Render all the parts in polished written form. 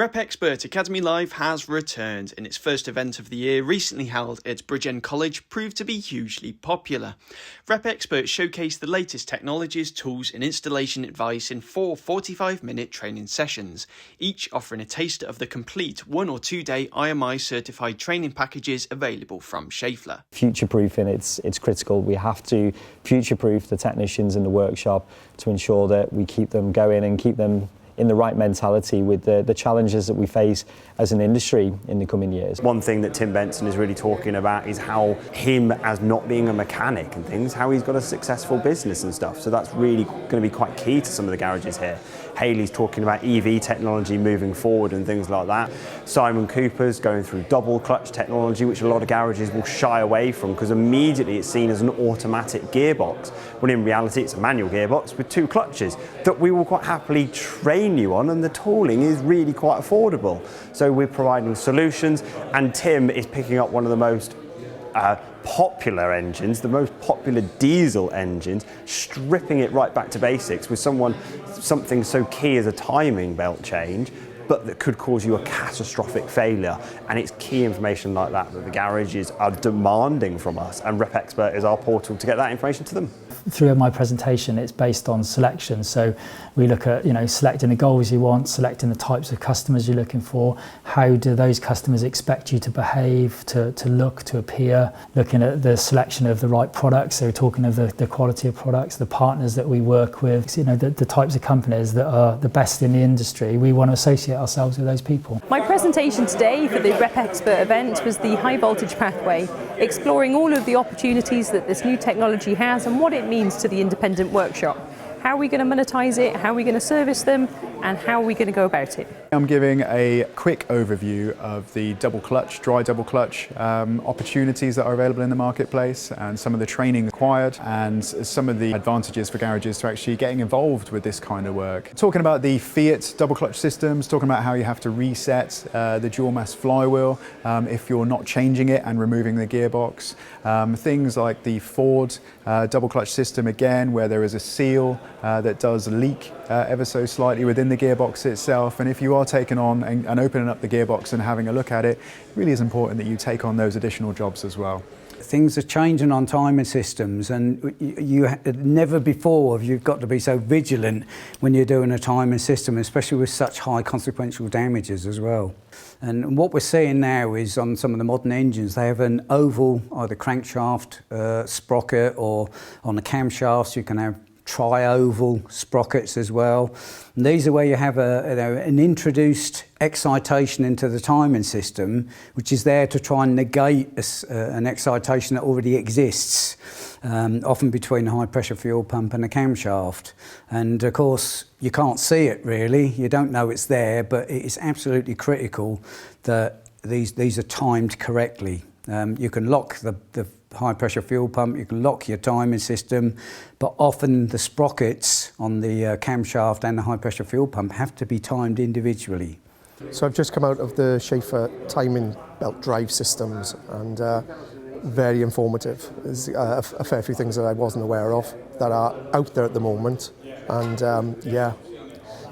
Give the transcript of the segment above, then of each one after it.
REPXPERT Academy Live has returned, and its first event of the year, recently held at Bridgend College, proved to be hugely popular. REPXPERT showcased the latest technologies, tools and installation advice in 4 45-minute training sessions, each offering a taster of the complete 1 or 2 day IMI certified training packages available from Schaeffler. Future-proofing, it's critical. We have to future-proof the technicians in the workshop to ensure that we keep them going and keep them in the right mentality with the challenges that we face as an industry in the coming years. One thing that Tim Benson is really talking about is how him, as not being a mechanic and things, how he's got a successful business and stuff. So that's really going to be quite key to some of the garages here. Hayley's talking about EV technology moving forward and things like that. Simon Cooper's going through double clutch technology, which a lot of garages will shy away from because immediately it's seen as an automatic gearbox, when in reality it's a manual gearbox with 2 clutches that we will quite happily train you on, and the tooling is really quite affordable. So we're providing solutions, and Tim is picking up one of the most popular engines, the most popular diesel engines, stripping it right back to basics with something so key as a timing belt change, but that could cause you a catastrophic failure. And it's key information like that that the garages are demanding from us, and REPXPERT is our portal to get that information to them. Through my presentation, it's based on selection. So we look at, selecting the goals you want, selecting the types of customers you're looking for, how do those customers expect you to behave, to look, to appear, looking at the selection of the right products. So we're talking of the quality of products, the partners that we work with, the types of companies that are the best in the industry. We want to associate ourselves with those people. My presentation today for the REPXPERT event was the high voltage pathway, exploring all of the opportunities that this new technology has and what it means to the independent workshop. How are we going to monetize it, how are we going to service them, and how are we going to go about it? I'm giving a quick overview of the double clutch, dry double clutch opportunities that are available in the marketplace, and some of the training required, and some of the advantages for garages to actually getting involved with this kind of work. Talking about the Fiat double clutch systems, talking about how you have to reset the dual mass flywheel if you're not changing it and removing the gearbox. Things like the Ford double clutch system, again, where there is a seal that does leak ever so slightly within the gearbox itself, and if you are taking on and opening up the gearbox and having a look at it, it really is important that you take on those additional jobs as well. Things are changing on timing systems, and never before have you got to be so vigilant when you're doing a timing system, especially with such high consequential damages as well. And what we're seeing now is on some of the modern engines, they have an oval, either crankshaft sprocket, or on the camshafts you can have tri-oval sprockets as well. And these are where you have an introduced excitation into the timing system, which is there to try and negate an excitation that already exists, often between the high pressure fuel pump and the camshaft. And of course, you can't see it really, you don't know it's there, but it is absolutely critical that these are timed correctly. You can lock the high pressure fuel pump, you can lock your timing system, but often the sprockets on the camshaft and the high pressure fuel pump have to be timed individually. So I've just come out of the Schaeffler timing belt drive systems, and very informative. There's a fair few things that I wasn't aware of that are out there at the moment, and yeah,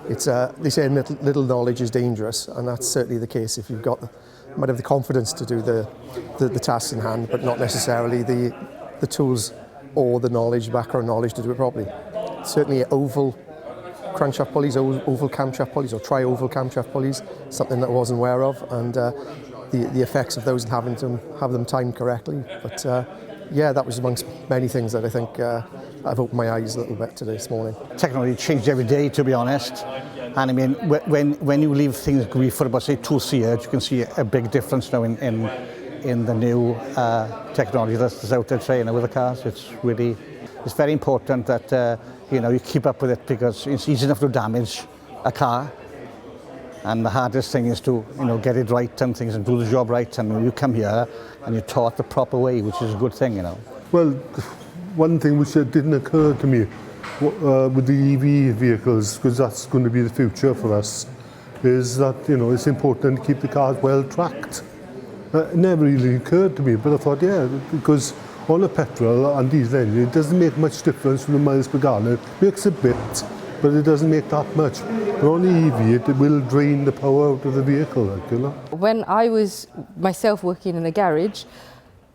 it's they say little knowledge is dangerous, and that's certainly the case if you've got might have the confidence to do the tasks in hand, but not necessarily the tools or the knowledge, background knowledge to do it properly. Certainly oval crankshaft pulleys, oval camshaft pulleys, or tri-oval camshaft pulleys, something that I wasn't aware of, and the effects of those and having to have them timed correctly. But yeah, that was amongst many things that I think I've opened my eyes a little bit today this morning. Technology changed every day, to be honest. And I mean, when you leave things for about, say, 2 years, you can see a big difference now in the new technology that's out there training with the cars. It's very important that you keep up with it, because it's easy enough to damage a car, and the hardest thing is to get it right and things and do the job right. And you come here and you're taught the proper way, which is a good thing, Well, one thing which didn't occur to me with the EV vehicles, because that's going to be the future for us, is that it's important to keep the cars well tracked. It never really occurred to me, but I thought, yeah, because on a petrol and diesel engine, it doesn't make much difference from the miles per gallon. It makes a bit, but it doesn't make that much. But on the EV, it will drain the power out of the vehicle, like, you know. When I was myself working in a garage,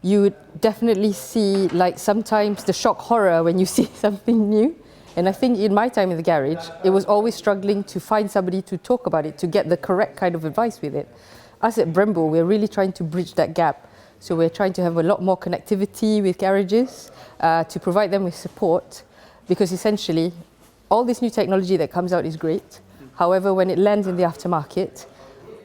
you would definitely see, like, sometimes the shock horror when you see something new. And I think in my time in the garage, it was always struggling to find somebody to talk about it, to get the correct kind of advice with it. Us at Brembo, we're really trying to bridge that gap. So we're trying to have a lot more connectivity with garages to provide them with support, because essentially all this new technology that comes out is great. However, when it lands in the aftermarket,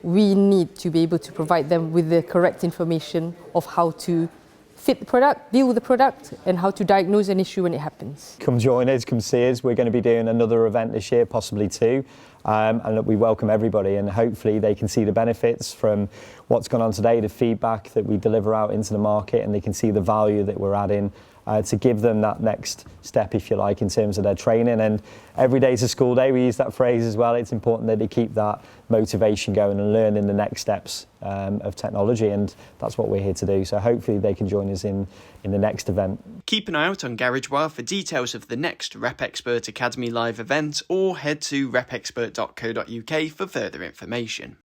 we need to be able to provide them with the correct information of how to fit the product, deal with the product, and how to diagnose an issue when it happens. Come join us, come see us. We're going to be doing another event this year, possibly two. And we welcome everybody, and hopefully they can see the benefits from what's gone on today, the feedback that we deliver out into the market, and they can see the value that we're adding to give them that next step, if you like, in terms of their training. And every day's a school day, we use that phrase as well. It's important that they keep that motivation going and learning the next steps of technology, and that's what we're here to do. So hopefully they can join us in the next event. Keep an eye out on GarageWire for details of the next REPXPERT Academy live event, or head to repexpert.co.uk for further information.